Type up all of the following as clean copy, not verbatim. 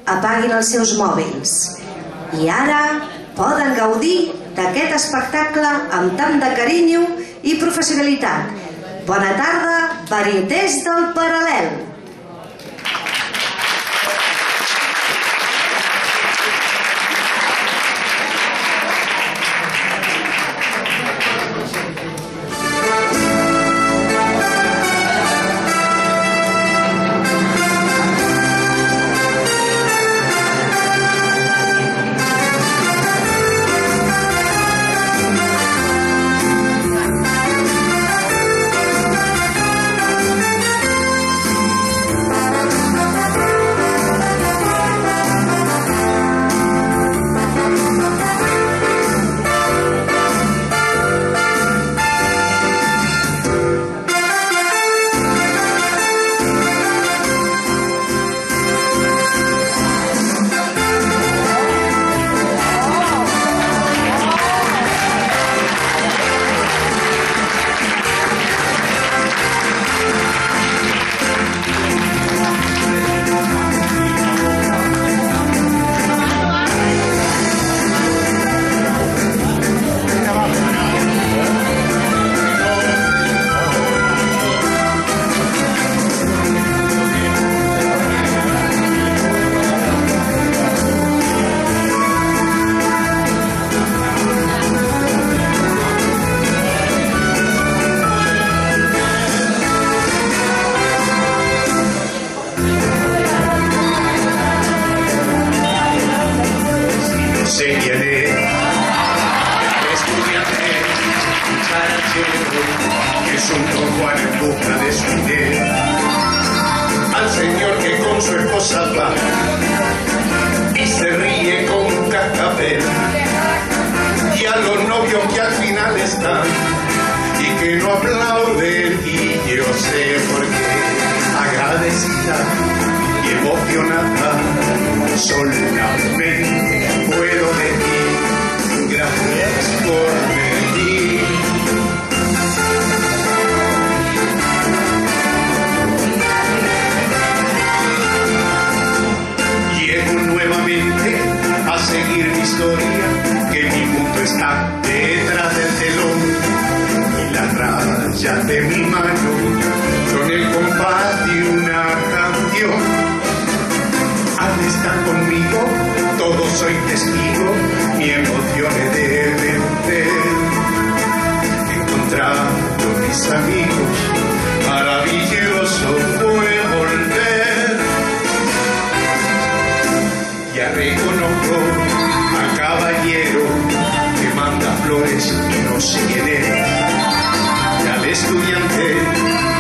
apaguin els seus mòbils. I ara poden gaudir d'aquest espectacle amb tant de carinyo i professionalitat. Bona tarda, varietés del Paral·lel. Es un Don Juan en busca de su idea, al señor que con su esposa va y se ríe con un cascabel, y a los novios que al final están y que no aplauden, y yo sé por qué. Agradecida y emocionada solamente puedo decir gracias por venir. Llego nuevamente a seguir mi historia, que mi mundo está detrás del telón, y las rayas de mi mano son el compás de una canción. Al estar conmigo, todos soy testigo, mi emoción he de vencer. Encontrando mis amigos, maravilloso fue volver. Ya reconozco al caballero que manda flores y no sé quién es, y al estudiante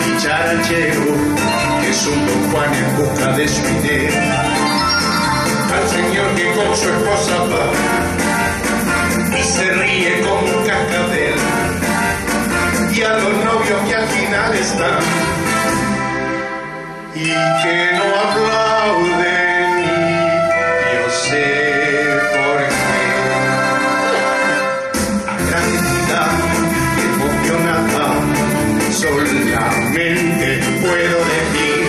dicharachero que es un Don Juan en busca de su idea, al señor que con su esposa va y se ríe con un cascabel, y a los novios que al final están y que no aplauden, y yo sé por qué. Agradecida y emocionada solamente puedo decir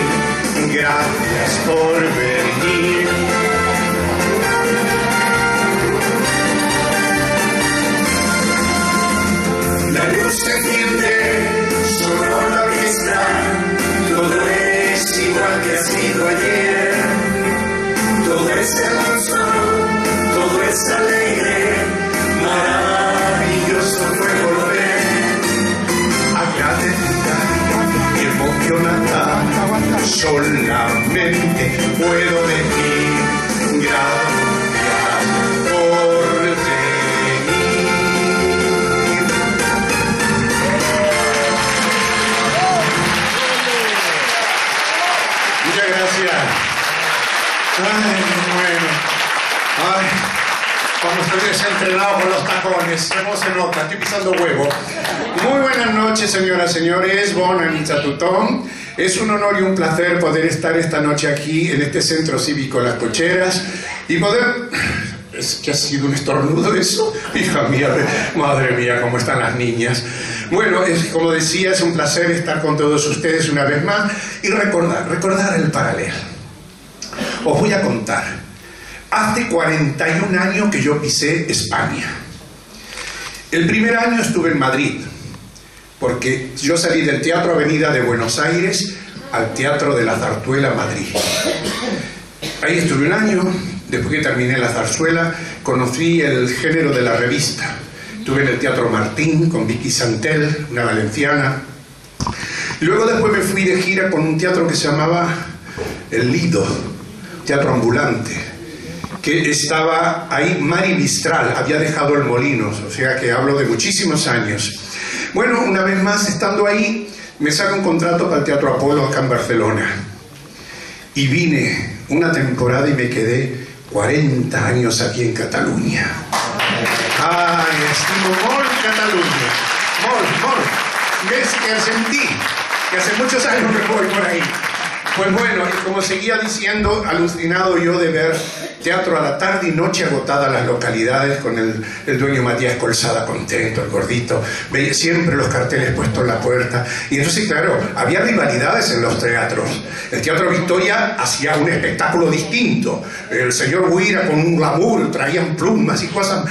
gracias por venir. La luz se enciende, sonó la orquesta, todo es igual que ha sido ayer, todo es hermoso, todo es alegre, maravilloso fue volver. Agradecida y emocionada solamente puedo decir gracias por venir. Muchas gracias. Ay, bueno. Ay, como estoy desentrenado con los tacones, no se nota, estoy pisando huevo. Muy buenas noches, señoras y señores. Bona nit a tothom. Es un honor y un placer poder estar esta noche aquí en este centro cívico Las Cocheras y poder... ¿Es que ha sido un estornudo eso? Hija mía, madre mía, cómo están las niñas. Bueno, como decía, es un placer estar con todos ustedes una vez más y recordar el Paral·lel. Os voy a contar. Hace 41 años que yo pisé España. El primer año estuve en Madrid, porque yo salí del Teatro Avenida de Buenos Aires al Teatro de la Zarzuela, Madrid. Ahí estuve un año. Después que terminé la zarzuela, conocí el género de la revista. Estuve en el Teatro Martín con Vicky Santel, una valenciana. Luego después me fui de gira con un teatro que se llamaba El Lido, teatro ambulante, que estaba ahí Mari Mistral, había dejado el Molinos, o sea que hablo de muchísimos años. Bueno, una vez más, estando ahí, me sale un contrato para el Teatro Apolo acá en Barcelona. Y vine una temporada y me quedé 40 años aquí en Cataluña. Ay, estimo molt Cataluña. Molt. Ves que sentí que hace muchos años que voy por ahí. Pues bueno, y como seguía diciendo, alucinado yo de ver teatro a la tarde y noche agotadas las localidades con el dueño Matías Colsada contento, el gordito, veía siempre los carteles puestos en la puerta. Y entonces, claro, había rivalidades en los teatros. El Teatro Victoria hacía un espectáculo distinto. El señor Huira con un glamour, traían plumas y cosas,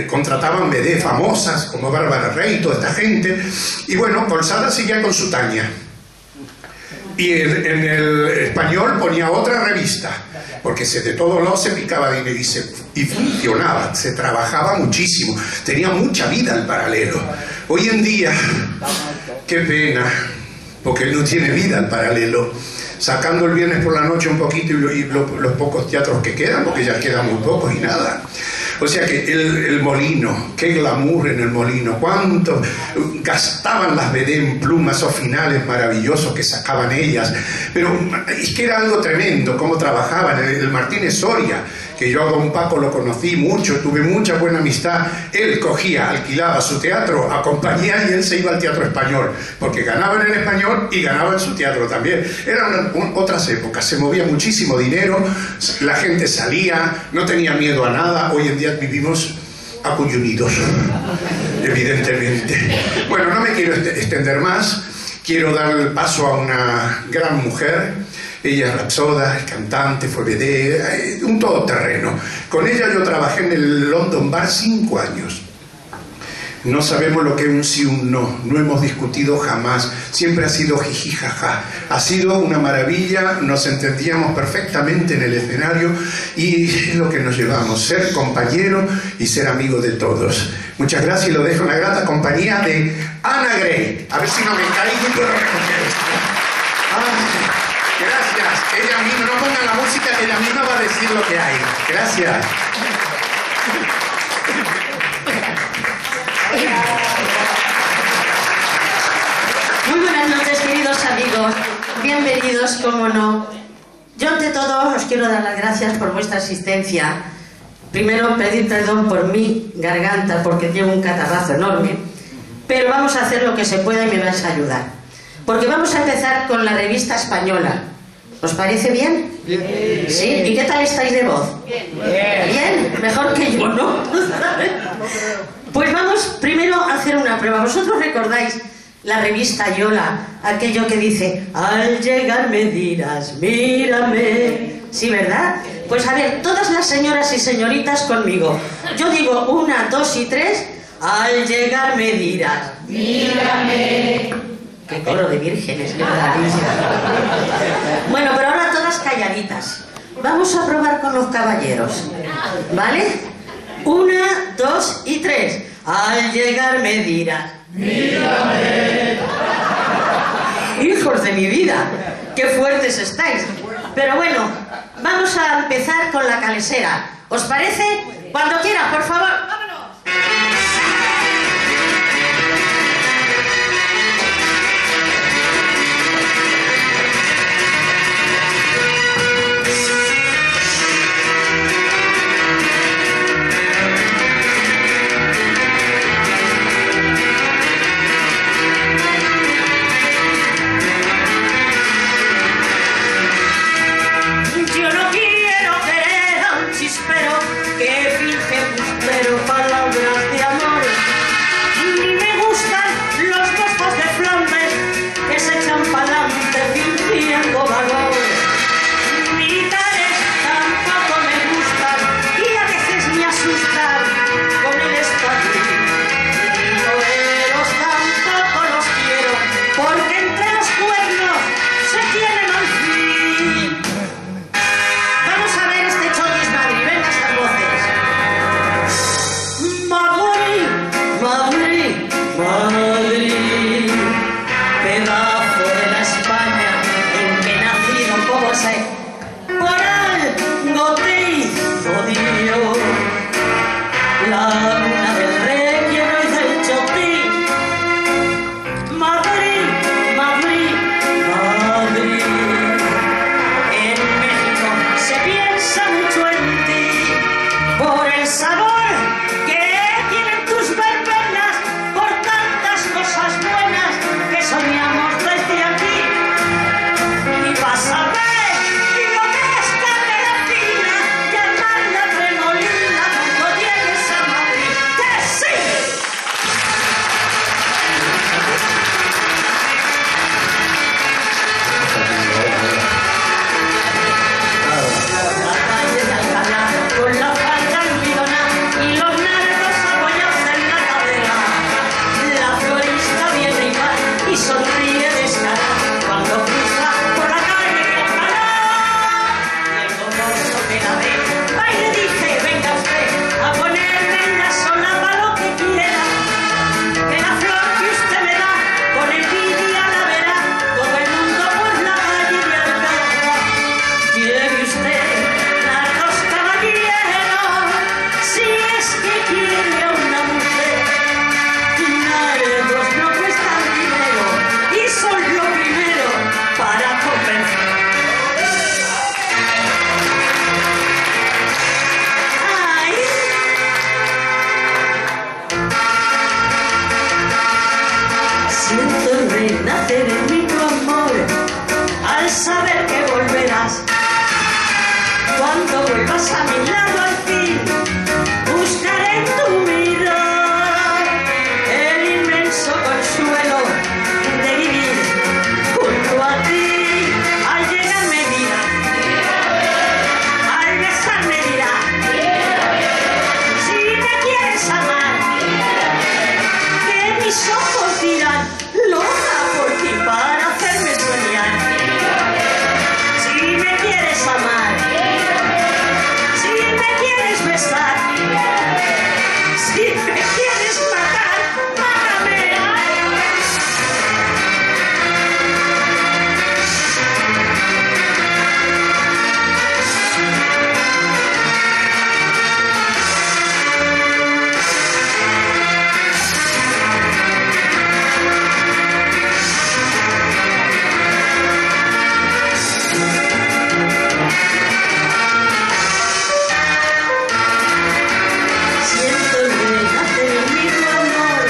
contrataban BD famosas como Bárbara Rey y toda esta gente. Y bueno, Colsada seguía con su Tania. Y en el Español ponía otra revista, porque de todos lados se picaba dinero y funcionaba, se trabajaba muchísimo, tenía mucha vida el Paralelo. Hoy en día, qué pena, porque no tiene vida el Paralelo, sacando el viernes por la noche un poquito y los pocos teatros que quedan, porque ya quedan muy pocos y nada. O sea que el Molino, qué glamour en el Molino, cuánto gastaban las BD en plumas o finales maravillosos que sacaban ellas, pero es que era algo tremendo, cómo trabajaban. El Martínez Soria, que yo a don Paco lo conocí mucho, tuve mucha buena amistad, él cogía, alquilaba su teatro a compañía y él se iba al Teatro Español, porque ganaba en el Español y ganaba en su teatro también. Eran otras épocas, se movía muchísimo dinero, la gente salía, no tenía miedo a nada. Hoy en día vivimos acuyunidos, evidentemente. Bueno, no me quiero extender más, quiero dar el paso a una gran mujer. Ella es rapsoda, es cantante, fue BD, un todoterreno. Con ella yo trabajé en el London Bar 5 años. No sabemos lo que es un sí, un no. No hemos discutido jamás. Siempre ha sido jiji, jaja. Ha sido una maravilla. Nos entendíamos perfectamente en el escenario y es lo que nos llevamos. Ser compañero y ser amigo de todos. Muchas gracias y lo dejo en la grata compañía de Ana Grey. A ver si no me caigo y puedo recoger esto. Gracias. Ella misma, no pongan la música, que ella misma va a decir lo que hay. Gracias. Muy buenas noches, queridos amigos. Bienvenidos, como no. Yo ante todo os quiero dar las gracias por vuestra asistencia. Primero pedir perdón por mi garganta porque llevo un catarrazo enorme, pero vamos a hacer lo que se pueda y me vais a ayudar. Porque vamos a empezar con la revista española. ¿Os parece bien? Bien. ¿Sí? ¿Y qué tal estáis de voz? Bien. Bien, mejor que yo, ¿no? Pues vamos primero a hacer una prueba. ¿Vosotros recordáis la revista Yola? Aquello que dice, al llegar me dirás, mírame. ¿Sí, verdad? Pues a ver, todas las señoras y señoritas conmigo. Yo digo 1, 2 y 3. Al llegar me dirás, mírame. Qué coro de vírgenes, qué maravilla. Bueno, pero ahora todas calladitas. Vamos a probar con los caballeros, ¿vale? 1, 2 y 3. Al llegar me dirás, mírame. Hijos de mi vida, qué fuertes estáis. Pero bueno, vamos a empezar con la calesera. ¿Os parece? Cuando quieran, por favor. ¡Vámonos! Yo no quiero querer a un chispero que finge pero piensa mucho en ti, por el sabor que tienen tus verbenas, por tantas cosas buenas que soñamos desde aquí. Y vas a ver lo que es carrera fina, llamarla tremolina cuando llegues a Madrid. ¡Que sí! Con la falda almidona y los nervios apoyados en la cadera, la florista viene y va y sonríe descarada cuando cruza por la calle de Alcalá. Y el gozoso que la ve va y le dice: venga usted a ponerme en la solapa lo que quiera, que la flor que usted me da con envidia la verá todo el mundo por la calle de Alcalá. Lleve usted largos caballeros, si es que quiere a una mujer. Nardos no cuestan dinero y son lo primero para convencer. ¡Ay! Siento renacer en mí tu amor al saber que volverás. Cuando vuelvas a mi lado al fin, buscaré en tu mirar el inmenso consuelo de vivir junto a ti. Al llegar me dirá, al besar me dirá, si me quieres amar, que mis ojos dirán, loca por ti para hacerme soñar. Si me quieres amar, si me quieres besar, si me quieres matar, mátame. Siento renacer en mí tu amor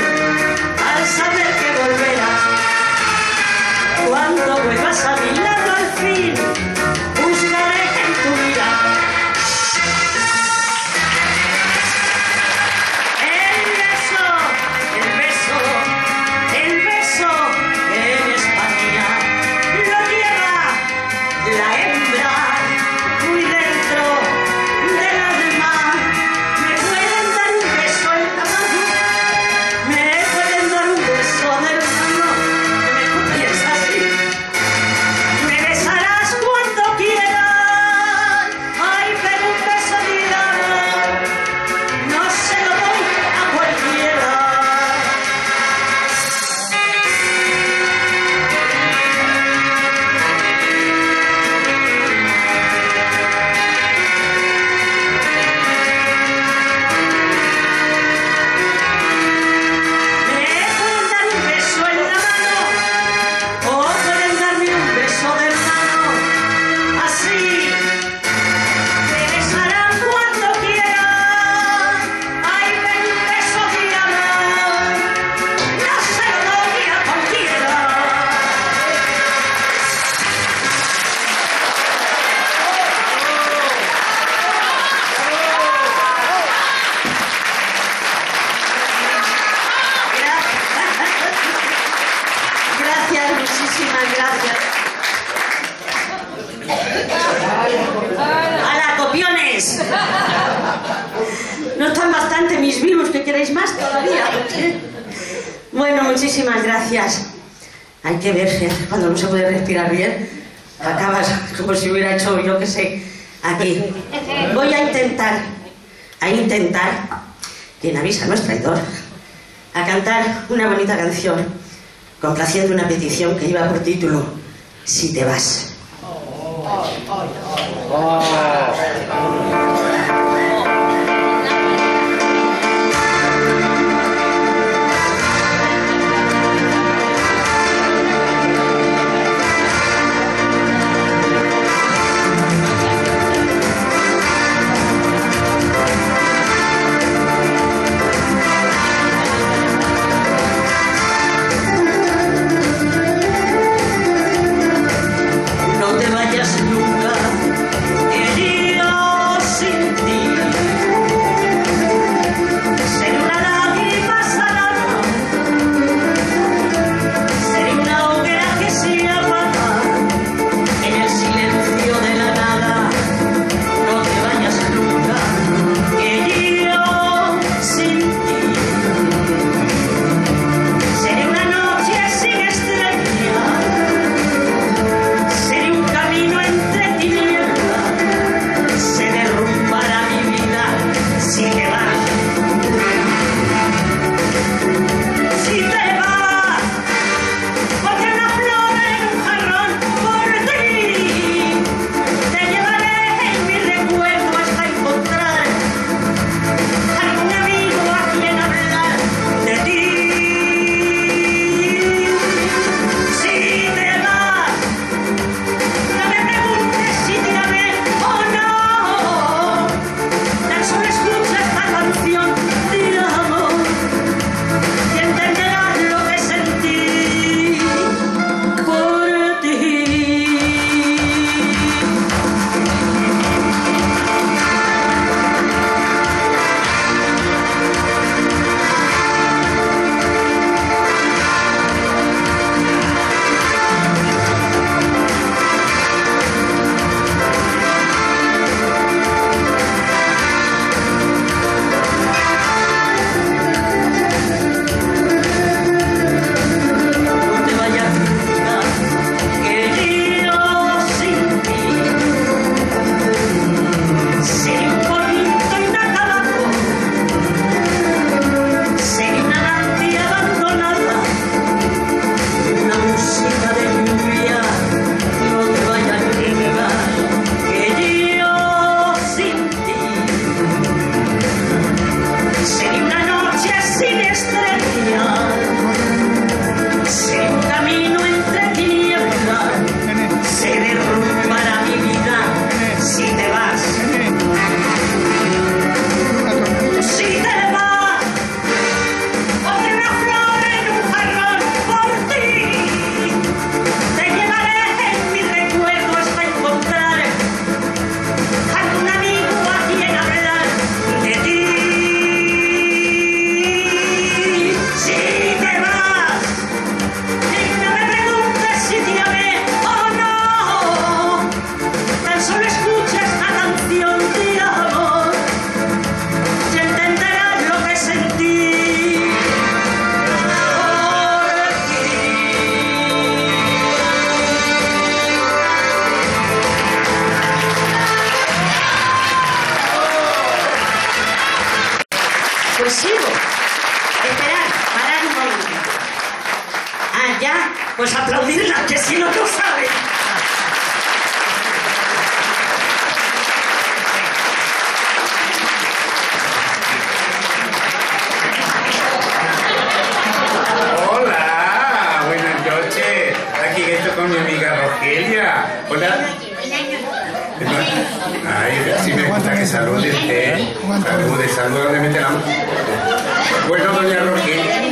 al saber que volverás. Cuando vuelvas a mi lado al fin, buscaré en tu mirada el beso, el beso, el beso que en España lo lleva la hembra muy dentro de las demás. Me pueden dar un beso en la mano, me pueden dar un beso de la mano, que me copies así. Me besarás cuando quieras, ay, pero un beso de amor no se lo doy a cualquiera. Me pueden dar un beso en la mano o pueden darme un beso de mano. Así me besarán cuando quieran. Ay, pero un beso de amor no se lo doy a cualquiera. Gracias, muchísimas gracias. ¡Hala, copiones! No están bastante mis virus, ¿que queréis más todavía? Bueno, muchísimas gracias. Hay que ver, cuando no se puede respirar bien, acabas como si hubiera hecho, yo qué sé, aquí. Voy a intentar, quien avisa no es traidor, a cantar una bonita canción, complaciendo una petición que lleva por título Si te vas. Pues sigo. Esperad, parad un momento. Ah, ya, pues aplaudirla, que si no, no sabe. Hola, buenas noches. Aquí estoy con mi amiga Rogelia. Hola. Ay, sí me gusta que salude usted. Salude, ¿dónde mete la mano? Bueno, doña Rogelia.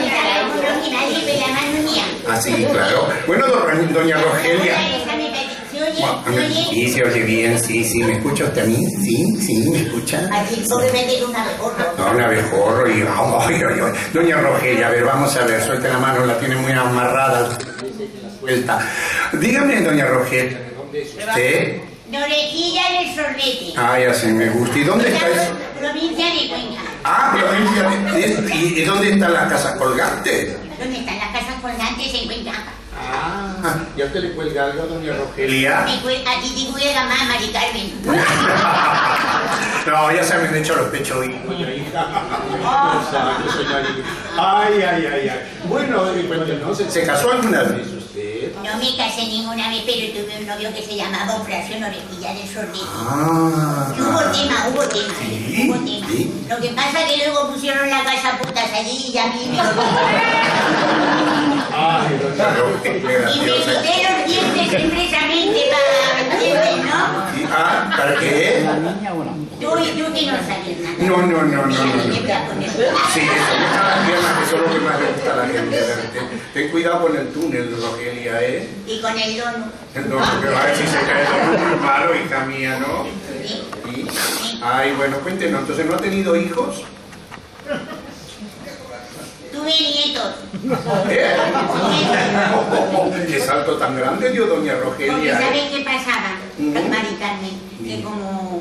Ah, sí, claro. Bueno, doña Rogelia. Sí, se oye bien, sí, ¿me escucha usted a mí? Sí, ¿me escucha? Aquí obviamente un abejorro. No, un abejorro y... Ay. Doña Rogelia, a ver, vamos a ver, suelte la mano, la tiene muy amarrada. Vuelta. Dígame, doña Rogelia, ¿dónde es usted? De Orejilla del Sorrete. Ay, así me gusta. ¿Y dónde está eso? Provincia de Cuenca. Ah, provincia de... ¿Y dónde está la casa colgante? ¿Dónde están las casas colgantes en Cuenca? Ah, ¿ya usted le cuelga algo, doña Rogelia? Aquí te cuelga más, Mari Carmen. No, ya se me han hecho los pechos hoy. Ay. Bueno, no ¿se casó alguna vez usted? No me casé ninguna vez, pero tuve un novio que se llamaba Operación Orejilla del Sorrete. Ah. Y hubo tema. ¿Sí? Lo que pasa es que luego pusieron la casa putas allí y a mí me... Ay, doña Rogelia. Y me quité los dientes expresamente para los dientes, ¿no? Ah, ¿para qué? Tú que no sabes nada. No. Mira, te voy a poner. Sí, eso es lo que más le gusta a la gente. Ten cuidado con el túnel, Rogelia, ¿eh? Y con el dono. No, porque a ver si se cae todo muy malo, hija mía, ¿no? Sí. ¿Sí? Ay, bueno, cuéntenos, entonces, ¿no ha tenido hijos? Tuve nietos. ¿Eh? ¿Qué salto tan grande dio doña Porque Rogelia? ¿saben qué pasaba, Mari Carmen? Que como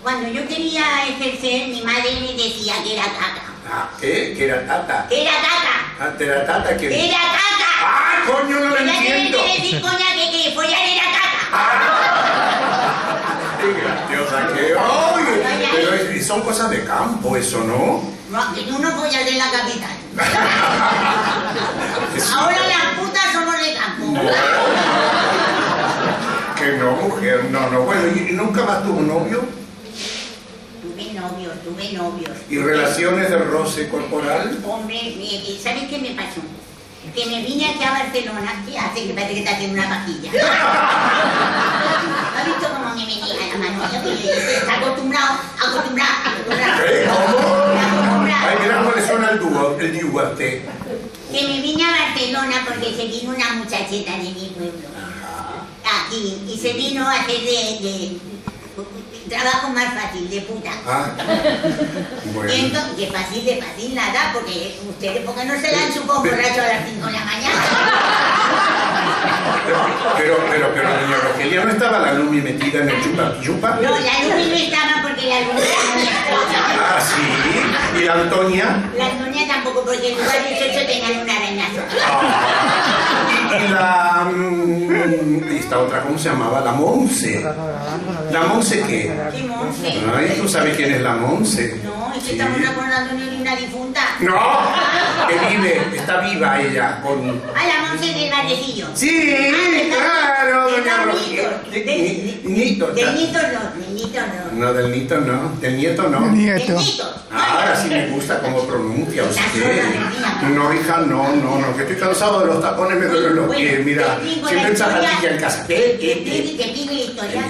cuando yo quería ejercer, mi madre me decía que era caca. Ah, ¿qué? ¿Que era tata? ¡Que era caca! Ah, ¿era tata? ¿Que ¡Era caca! ¡Ah, coño, no lo entiendo! Que decir, coña, que follar era caca. ¡Qué graciosa que oye! Pero son cosas de campo, eso, ¿no? No, que tú no follas de la capital. Ahora las putas somos de campo. Que no, mujer, no. Bueno, ¿y nunca más tuvo novio? Tuve novios. ¿Y relaciones de roce corporal? Hombre, ¿sabes qué me pasó? Que me vine aquí a Barcelona, que hace que parece que está haciendo una pajilla. ¿Has visto cómo me metía la mano? Está acostumbrado. ¿Eh? ¿Cómo? Ay, mira cómo le suena el duarte. Que me vine a Barcelona porque se vino una muchacheta de mi pueblo. Aquí, y se vino a hacer de trabajo más fácil, de puta. Ah, bueno. Y entonces, que fácil nada, porque ustedes, ¿por qué no se dan su borracho a las 5 de la mañana? Pero, doña Rogelia, ¿no estaba la Lumi metida en el chupa-chupa? No, la Lumi no estaba porque la Lumi era mi esposa. Ah, sí. ¿Y la Antonia? La Antonia tampoco, porque en lugar de 18 tenían un arañazo. Y la... esta otra, ¿cómo se llamaba? La Monse. ¿La Monse qué? ¿Qué Monse? Ay, ¿tú sabes quién es la Monse? No, es que Sí. estamos acordándonos de una difunta. No, que vive, está viva ella con... Ah, la Monse del Varecillo. Sí, claro, doña Rogelia. Nito. Del Nito no. No, del Nito no, del nieto no. Del Nito. Ahora sí me gusta cómo pronuncia usted. No, hija, no, que estoy cansado de los tapones, me duelen los pies. Mira, siempre en zapatilla en casa. Te pido la historia.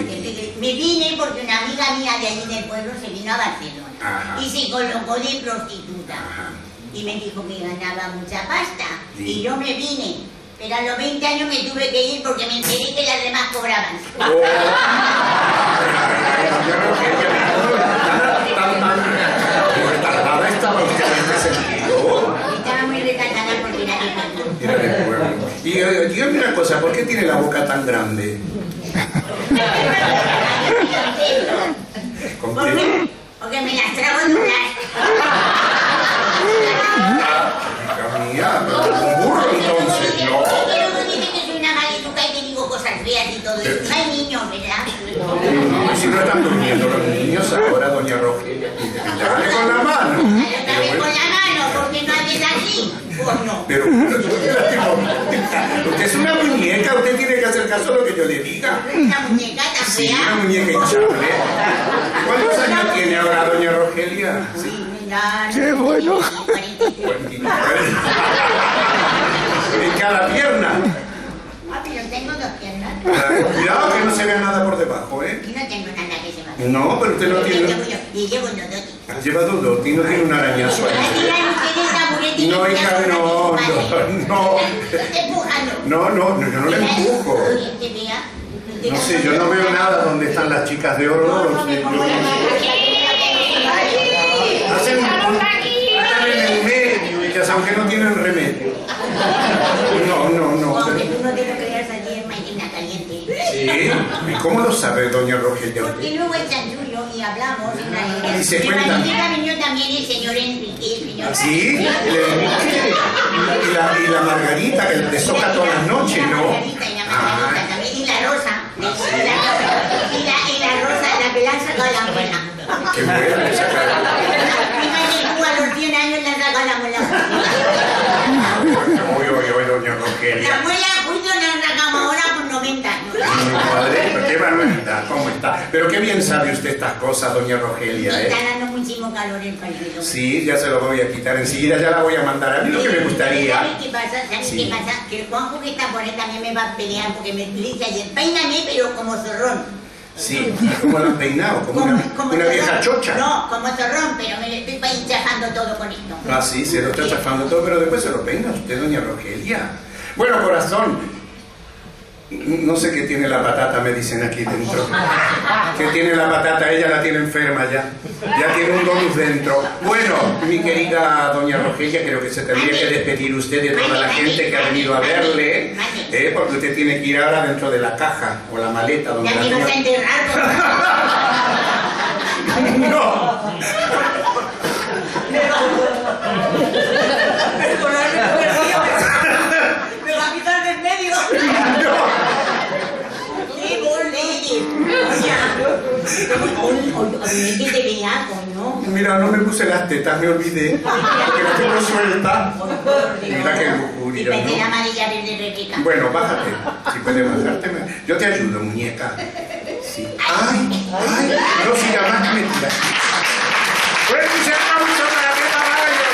Me vine porque una amiga mía de allí del pueblo se vino a Barcelona. Ajá. Y se colocó de prostituta. Ajá. Y me dijo que ganaba mucha pasta. Sí. Y yo me vine. Pero a los 20 años me tuve que ir porque me enteré que las demás cobraban. ¿Retardada estaba usted en ese sentido? Estaba muy retardada porque era de pueblo. Era de pueblo. Y dígame una cosa, ¿por qué tiene la boca tan grande? ¿Con ¿Por qué? Porque me las trago en un Hija mía, un burro entonces, ¿no? Pero no dice que soy una maleduca y que digo cosas feas y todo eso. No hay niños, ¿verdad? Si no están durmiendo los niños ahora, doña Rogelia, dale con la mano. Con la Pues no. Pero usted es una muñeca, usted tiene que hacer caso a lo que yo le diga. Una muñeca tan Sí, fea. una muñeca hinchable. ¿Cuántos años tiene ahora doña Rogelia? Sí, mira. ¡Qué bueno! 43. En cada pierna. Ah, pero tengo 2 piernas. Cuidado que no se vea nada por debajo, ¿eh? Y no tengo nada que se me No, pero usted no tiene... Y llevo un dodoti. Lleva dudoti, no tiene un arañazo ahí. No, hija, no. No, yo no le empujo. No sé, yo no veo nada donde están las chicas de oro. Hacen un... Están en el medio, ellas, aunque no tienen remedio. No. Aunque tú no te lo creas, allí en máquina caliente. Sí, ¿y cómo lo sabe doña Rogelia? Porque luego el chanchullo y hablamos Y se cuentan. Y vino también el señor Enrique, el señor. ¿Sí? Y la Margarita que le soca todas las noches, ¿no? Y la Rosa. Y la Rosa, la que le han sacado la muela. Qué buena le sacaron. Fíjate tú, a los 100 años le han sacado la muela. Oye, doña Rogelia. La muela justo le han sacado ahora por 90 años. Madre, qué barbaridad, ¿cómo está? Pero qué bien sabe usted estas cosas, doña Rogelia, Me ¿eh? está dando muchísimo calor el partido. Sí, ya se lo voy a quitar enseguida, ya la voy a mandar. A mí lo que me gustaría... ¿Sabes qué pasa? Sí. Que el Juanjo que está por ahí también me va a pelear porque me dice ayer, peíname pero como zorrón. Sí, ¿cómo lo han peinado? Como una vieja zorrón. chocha. No, como zorrón, pero me lo estoy chafando todo con esto. Ah, sí, se lo está chafando todo, pero después se lo peina usted, doña Rogelia. Bueno, corazón, no sé qué tiene la patata, me dicen aquí dentro. Que tiene la patata, ella la tiene enferma ya. Ya tiene un donus dentro. Bueno, mi querida doña Rogelia, creo que se tendría que despedir usted de toda la gente que ha venido a verle, porque usted tiene que ir ahora dentro de la caja o la maleta donde Ya la me vas a tenga. enterrar. No. Me va a quitar del medio. ¡Qué bolillo! Oye, que te bellaco, ¿no? Mira, no me puse las tetas, me olvidé. Porque las tengo sueltas. Mira qué lujuria, Y pensé la ¿no? amarilla verde repica. Bueno, bájate. Si puedes bajarte. Yo te ayudo, muñeca. Sí. ¡Ay! No sigas más que me tiras. ¡Fuerte y se aplauso para Pepa Bayo!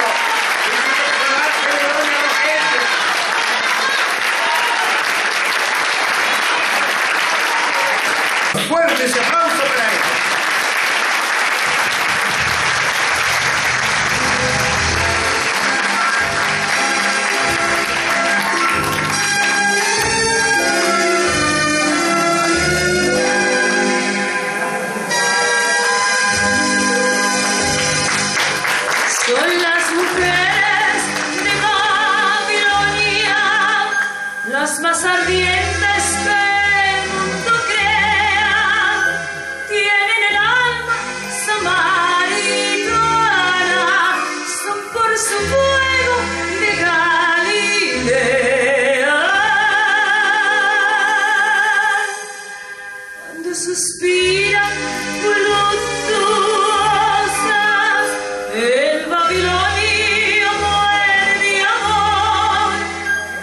¡Fuerte ese aplauso para él! Son las mujeres de Babilonia, las más ardientes que el mundo crea. Tienen el alma samaritana, son por su fuego de Galilea. Cuando suspiran voluptuosas, el babilonio muere de amor,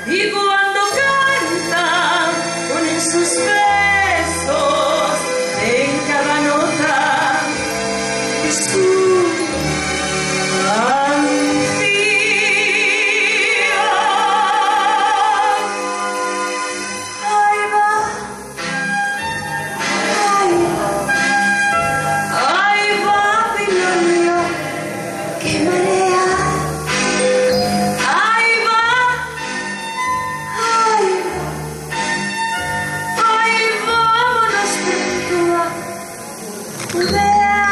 y cuando cantan ponen sus besos en cada nota de su canción. Ahí va, ay, Babilonio, que marea. Ahí va, ay, vámonos pronto a Judea.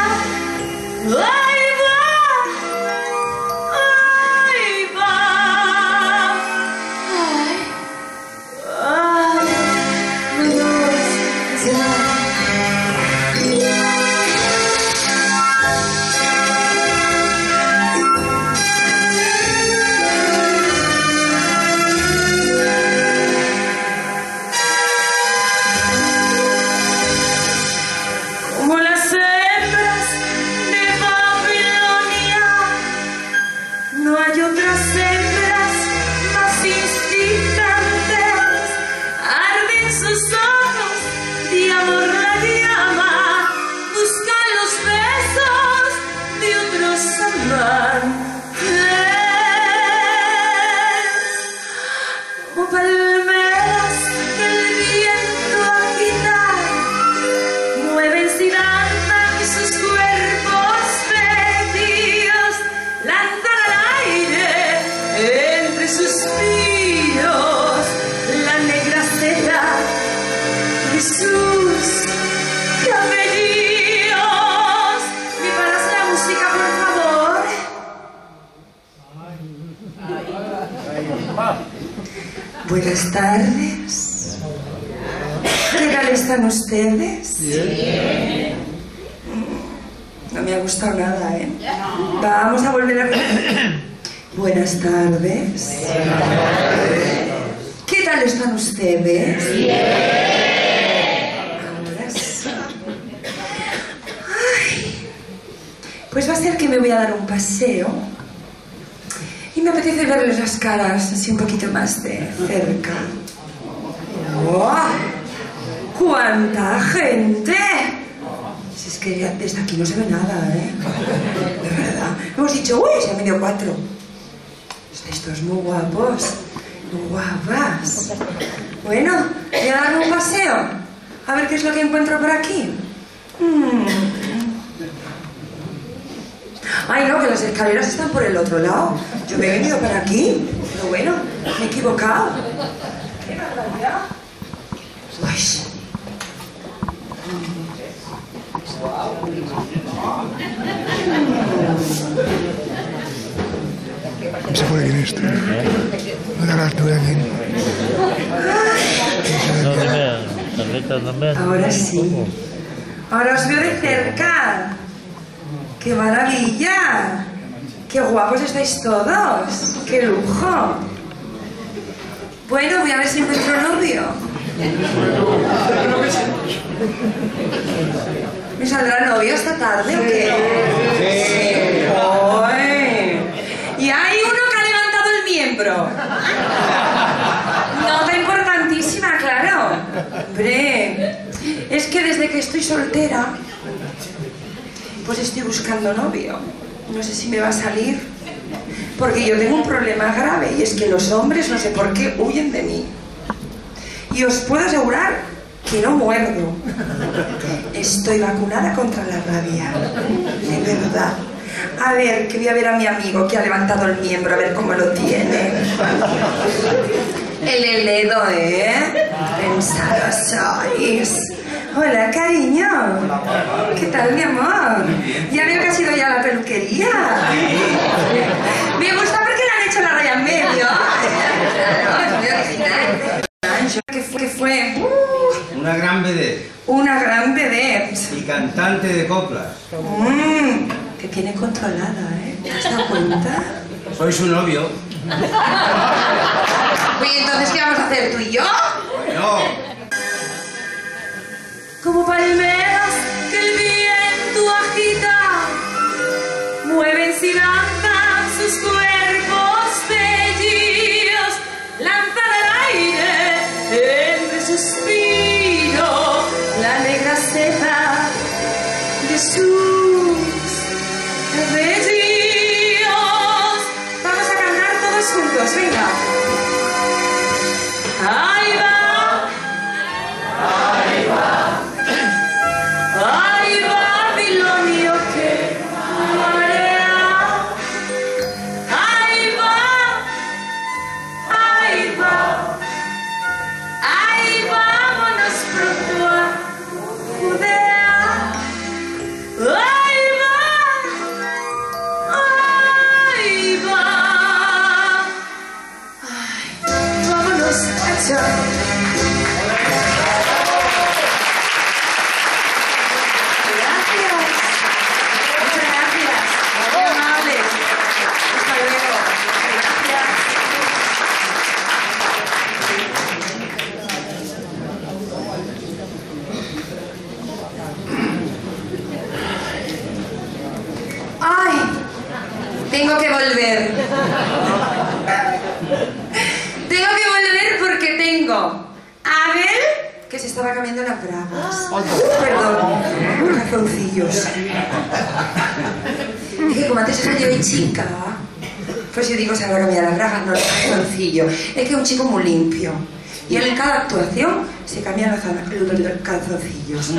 Buenas tardes. ¿Qué tal están ustedes? Bien. No me ha gustado nada, ¿eh? Vamos a volver a... Buenas tardes. ¿Qué tal están ustedes? Bien. Ahora sí. Ay, pues va a ser que me voy a dar un paseo y me apetece verles las caras así un poquito más de cerca. ¡Wow! ¡Cuánta gente! Si es que desde aquí no se ve nada, ¿eh? De verdad. Hemos dicho, uy, se han venido 4. Estáis todos muy guapos, muy guapas. Bueno, voy a darme un paseo. A ver qué es lo que encuentro por aquí. Ay, no, que las escaleras están por el otro lado. Yo me he venido para aquí. Pero bueno, me he equivocado. ¡Qué barbaridad! Uy. No se puede quién es este. No te hagas tú de aquí. Ahora sí. Ahora os veo de cerca. ¡Qué maravilla! ¡Qué guapos estáis todos! ¡Qué lujo! Bueno, voy a ver si encuentro novio. ¿Me saldrá novio esta tarde o qué? Sí. Y hay uno que ha levantado el miembro. Nota importantísima, claro. Hombre, es que desde que estoy soltera, pues estoy buscando novio. No sé si me va a salir, porque yo tengo un problema grave y es que los hombres no sé por qué huyen de mí. Y os puedo asegurar que no muerdo. Estoy vacunada contra la rabia. De verdad. A ver, que voy a ver a mi amigo que ha levantado el miembro, a ver cómo lo tiene. El dedo, ¿eh? Pensados sois. Hola, cariño. ¿Qué tal, mi amor? Ya veo que has ido ya a la peluquería. Me gusta porque le han hecho la raya en medio. Es muy original. ¿Qué fue? Una gran vedette. Una gran vedette. Y cantante de coplas. Te tiene controlada, ¿eh? ¿Te has dado cuenta? Soy su novio. Oye, entonces, ¿qué vamos a hacer, tú y yo? No. Como palmeras que el viento agita, mueven y lanzan sus cuerpos bellos, lanzan al aire entre suspiros la negra seda de sus cabellos. Vamos a cantar todos juntos, venga. Ahí va, ahí va. Ay, Babilonio, que marea. Ahí va, ahí va. Ahí vámonos pronto a Judea. Ahí va, ahí va. Ay, vámonos allá. Tengo que volver. Tengo que volver porque tengo a Abel, que se estaba cambiando las bragas. Perdón, los calzoncillos. Es que como antes era yo y chica, pues yo digo, se habrá cambiado las bragas, no los calzoncillos. Es que es un chico muy limpio. Y él en cada actuación se cambia los calzoncillos.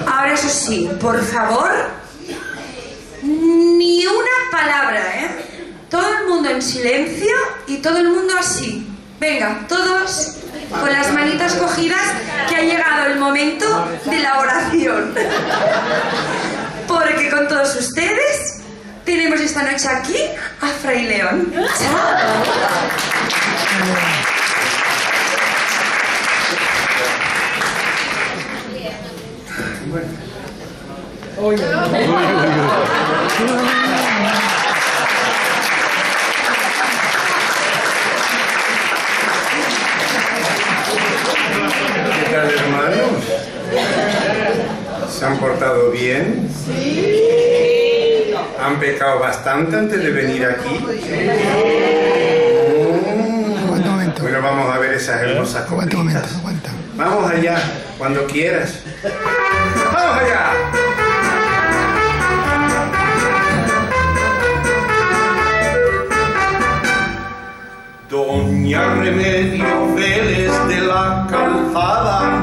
Ahora, eso sí, por favor, ni una palabra, ¿eh? Todo el mundo en silencio y todo el mundo así. Venga, todos con las manitas cogidas, que ha llegado el momento de la oración. Porque con todos ustedes tenemos esta noche aquí a Fray León. ¡Chao! ¿Qué tal, hermanos? ¿Se han portado bien? Sí. ¿Han pecado bastante antes de venir aquí? Bueno, vamos a ver esas hermosas coplitas. Vamos allá, cuando quieras. ¡Vamos allá! Doña Remedios Vélez de la calzada,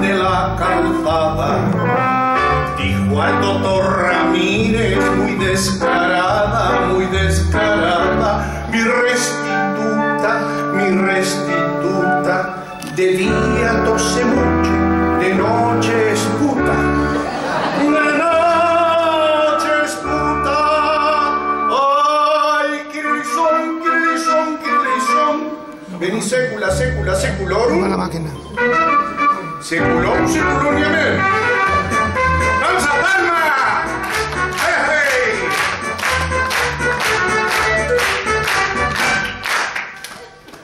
dijo al doctor Ramírez muy descarada, mi restituta, de día tose mucho, de noche es puta. Vení sécula, seculorum. La máquina. Seculum, y amén. ¡Vamos a palma! ¡Hey!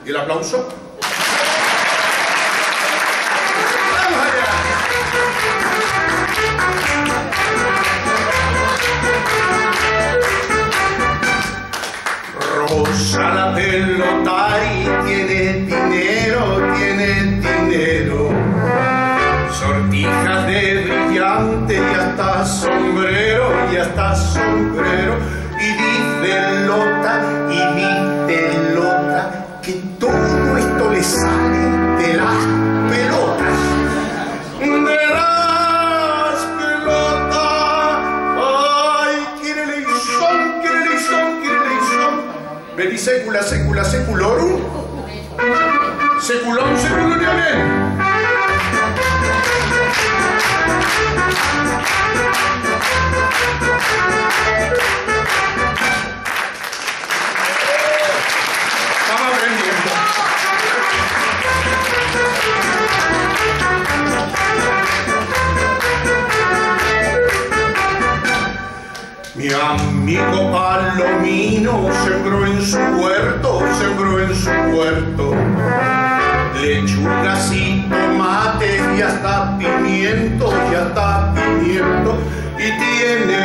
¿Y el aplauso? ¡Vamos allá! Rosa la pelotari tiene dinero, sortijas de brillante y hasta sombrero, y dice Lota, que todo esto le sale de las pelotas. Ay, quiere leizón. Vení sécula, seculorum. Seculum, y amén. Vamos aprendiendo. Mi amigo Palomino sembró en su huerto lechugas y tomates y hasta pimiento, y tiene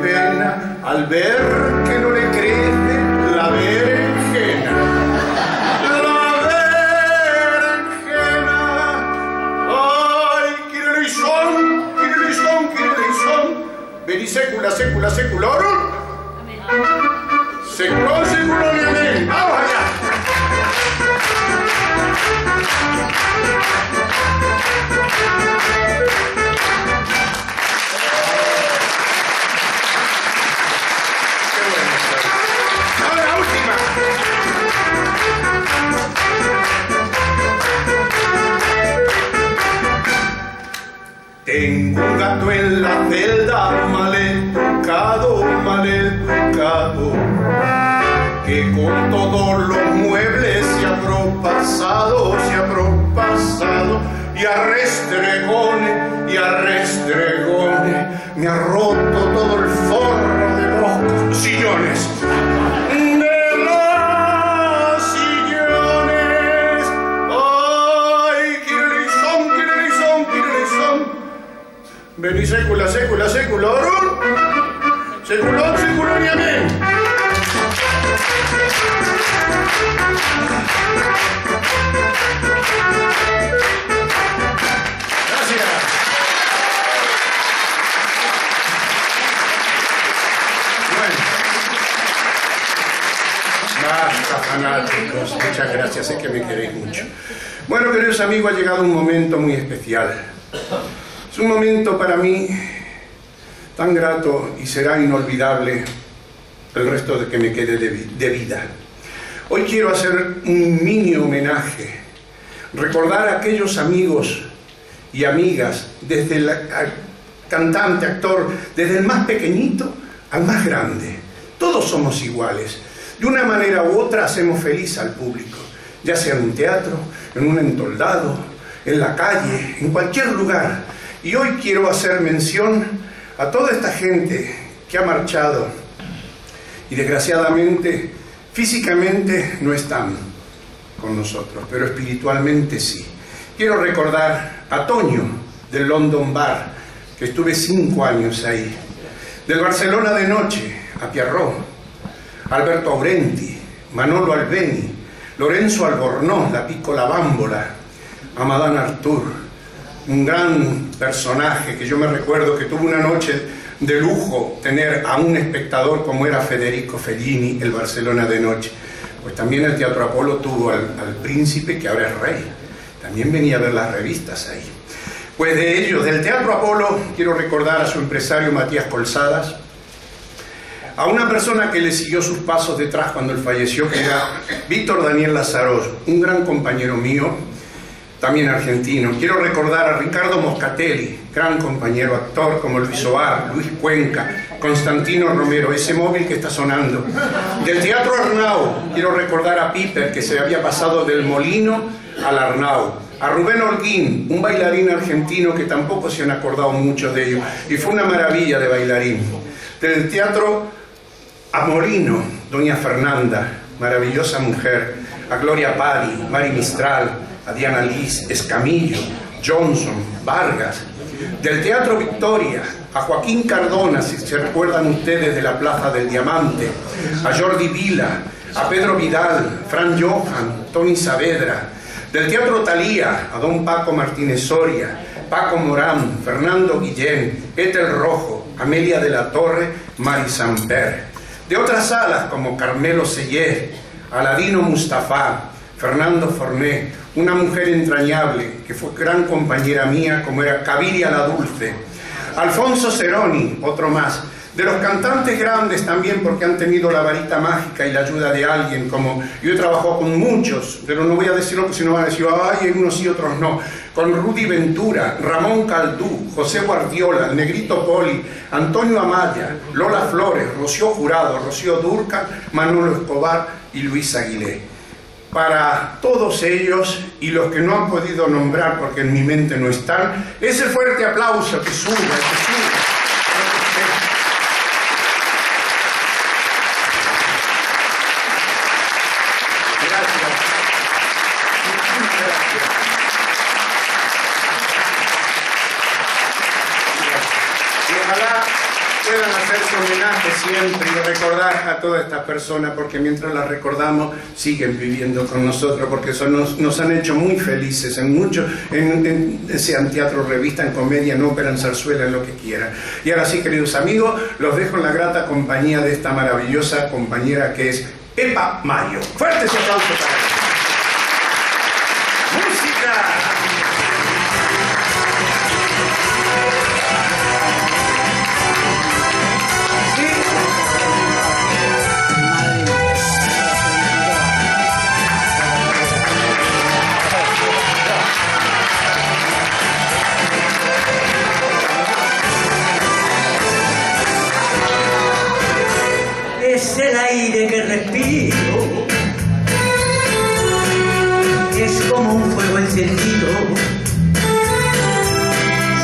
pena al ver que no le crece la berenjena. Ay, quiere leizón. Vení sécula, seculorum. Seculum, y amén. ¡Vamos allá! ¡Qué bueno! ¡Ahora la última! Tengo un gato en la celda, mal educado, que con todos los muebles se ha propasado, y a restregones me ha roto todo el forro de los sillones. Ay, quiere leizón. Vení sécula, seculorum. Seculum, y amén. Gracias. Bueno. Basta, fanáticos. Muchas gracias, sé que me queréis mucho. Bueno, queridos amigos, ha llegado un momento muy especial. Es un momento para mí tan grato y será inolvidable el resto de que me quede de vida. Hoy quiero hacer un mini homenaje, recordar a aquellos amigos y amigas, desde el cantante, actor, desde el más pequeñito al más grande. Todos somos iguales. De una manera u otra hacemos feliz al público, ya sea en un teatro, en un entoldado, en la calle, en cualquier lugar. Y hoy quiero hacer mención a toda esta gente que ha marchado y desgraciadamente físicamente no están con nosotros, pero espiritualmente sí. Quiero recordar a Toño del London Bar, que estuve 5 años ahí, del Barcelona de Noche, a Pierrot, Alberto Aurenti, Manolo Albeni, Lorenzo Albornoz, la Piccola Bambola, a Madame Artur, un gran personaje que yo me recuerdo que tuvo una noche de lujo tener a un espectador como era Federico Fellini, el Barcelona de Noche. Pues también el Teatro Apolo tuvo al príncipe, que ahora es rey, también venía a ver las revistas ahí. Pues de ellos, del Teatro Apolo, quiero recordar a su empresario Matías Colsadas, a una persona que le siguió sus pasos detrás cuando él falleció, que era Víctor Daniel Lazaros, un gran compañero mío, también argentino. Quiero recordar a Ricardo Moscatelli, gran compañero actor, como Luis Oar, Luis Cuenca, Constantino Romero, ese móvil que está sonando. Del Teatro Arnau, quiero recordar a Piper, que se había pasado del Molino al Arnau. A Rubén Holguín, un bailarín argentino que tampoco se han acordado muchos de ellos, y fue una maravilla de bailarín. Del Teatro Amorino, doña Fernanda, maravillosa mujer, a Gloria Padi, Mari Mistral, a Diana Liz, Escamillo, Johnson, Vargas. Del Teatro Victoria, a Joaquín Cardona, si se recuerdan ustedes, de la Plaza del Diamante, a Jordi Vila, a Pedro Vidal, Fran Johan, Tony Saavedra. Del Teatro Thalía, a don Paco Martínez Soria, Paco Morán, Fernando Guillén, Ethel Rojo, Amelia de la Torre, Mari Samper. De otras salas como Carmelo Sellés, Aladino Mustafa, Fernando Forné, una mujer entrañable que fue gran compañera mía, como era Caviria la Dulce, Alfonso Ceroni, otro más. De los cantantes grandes también, porque han tenido la varita mágica y la ayuda de alguien, como yo he trabajado con muchos, pero no voy a decirlo porque si no van a decir, ay, unos sí, otros no, con Rudy Ventura, Ramón Caldú, José Guardiola, el Negrito Poli, Antonio Amaya, Lola Flores, Rocío Jurado, Rocío Durca, Manolo Escobar y Luis Aguilé. Para todos ellos y los que no han podido nombrar porque en mi mente no están, ese fuerte aplauso que suba, que suba. Puedan hacer su homenaje siempre y recordar a todas estas personas, porque mientras las recordamos siguen viviendo con nosotros, porque nos han hecho muy felices sean teatro, revista, en comedia, en ópera, en zarzuela, en lo que quieran. Y ahora sí, queridos amigos, los dejo en la grata compañía de esta maravillosa compañera que es Pepa Mayo. Fuertes aplausos para ella. ¡Música! Es el aire que respiro, es como un fuego encendido,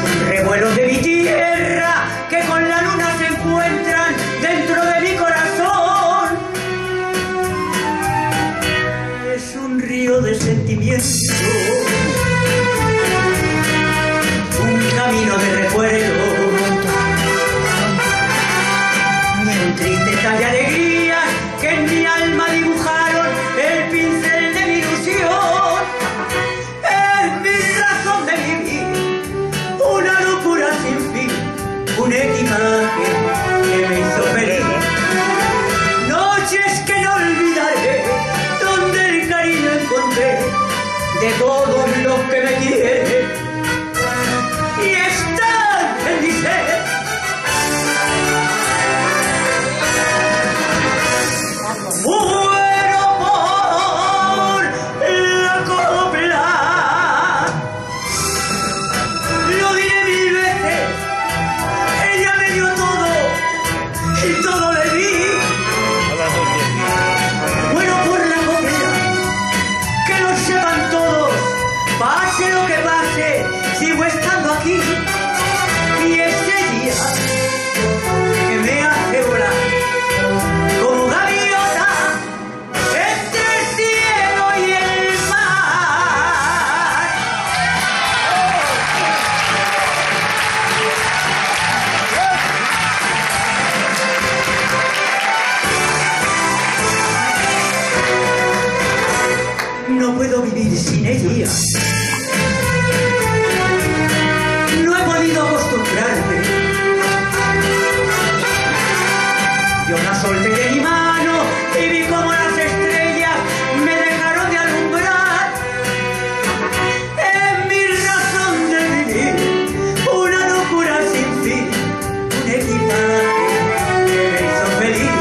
son revuelos de mi tierra que con la luna se encuentran dentro de mi corazón. Es un río de sentimientos, un camino de recuerdo, tristeza y alegría que en mi alma dibujaron el pincel de mi ilusión. Es mi razón de vivir, una locura sin fin, un equipaje que me hizo feliz. Noches que no olvidaré, donde el cariño encontré de todos los que me quieren y están en mi ser. ¡Oh! solté de mi mano y vi como las estrellas me dejaron de alumbrar. En mi razón de vivir, una locura sin fin, un equipaje que me hizo feliz.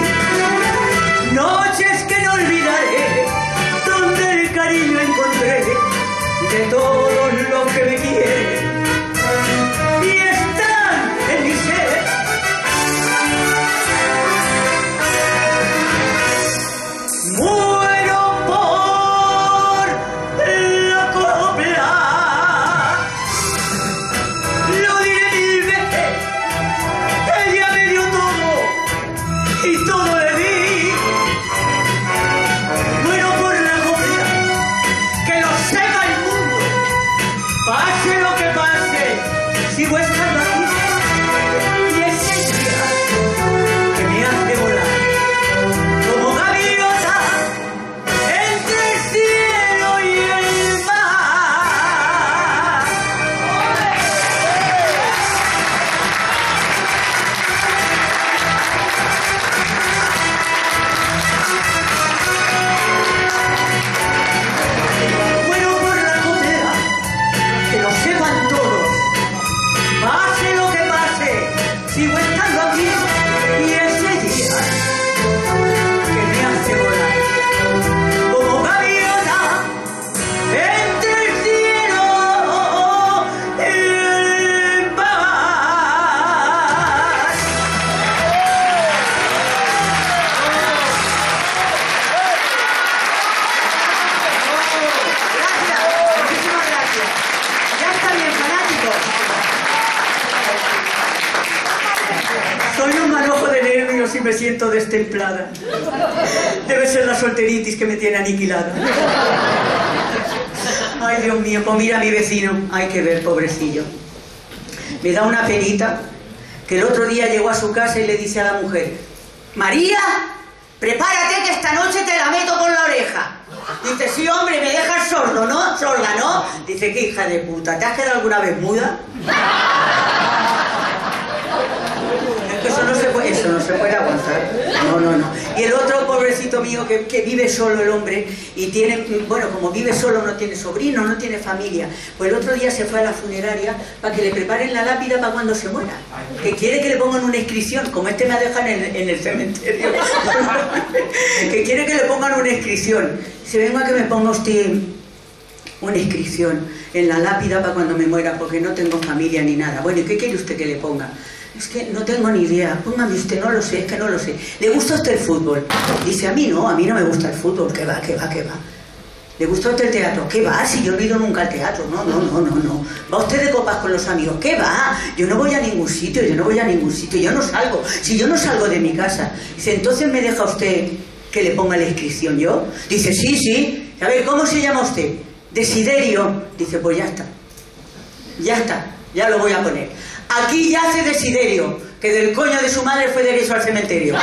Noches que no olvidaré, donde el cariño encontré de todos los que me quieren y están en mi ser. Muero por la copla, lo diré 1000 veces, ella me dio todo y todo le di. Muero por la copla, que lo sepa el mundo, pase lo que pase, sigo estando aquí. Y es ella que me hace volar como gaviota entre el cielo y el mar. Bueno, por la copla, que lo sepan todos, pase lo que pase, sigo estando aquí. Y es ella que me hace volar como gaviota entre el cielo y el mar. Gracias, muchísimas gracias. Ya está bien, fanáticos. Soy un manojo de nervios y me siento destemplada. Debe ser la solteritis que me tiene aniquilada. Ay, Dios mío, pues mira a mi vecino. Hay que ver, pobrecillo. Me da una penita que el otro día llegó a su casa y le dice a la mujer: María, prepárate que esta noche te la meto por la oreja. Dice: sí, hombre, me dejas sordo, ¿no? Sorda, ¿no? Dice: qué hija de puta, ¿te has quedado alguna vez muda? Eso no se puede aguantar. No. Y el otro pobrecito mío que vive solo el hombre y tiene, bueno, como vive solo no tiene sobrino, no tiene familia. Pues el otro día se fue a la funeraria para que le preparen la lápida para cuando se muera. Que quiere que le pongan una inscripción, como este me dejan en el cementerio. Que quiere que le pongan una inscripción. Se venga a que me ponga usted una inscripción en la lápida para cuando me muera, porque no tengo familia ni nada. Bueno, ¿y qué quiere usted que le ponga? Es que no tengo ni idea. Póngame usted, no lo sé, es que no lo sé. ¿Le gusta a usted el fútbol? Dice: a mí no me gusta el fútbol. ¿Qué va? ¿Le gusta a usted el teatro? ¿Qué va? Si yo no he ido nunca al teatro. No. ¿Va usted de copas con los amigos? ¿Qué va? Yo no voy a ningún sitio, yo no salgo. Si yo no salgo de mi casa. Dice: entonces me deja usted que le ponga la inscripción yo. Dice: sí. A ver, ¿cómo se llama usted? Desiderio. Dice: pues ya está, ya lo voy a poner. Aquí yace Desiderio, que del coño de su madre fue derecho al cementerio.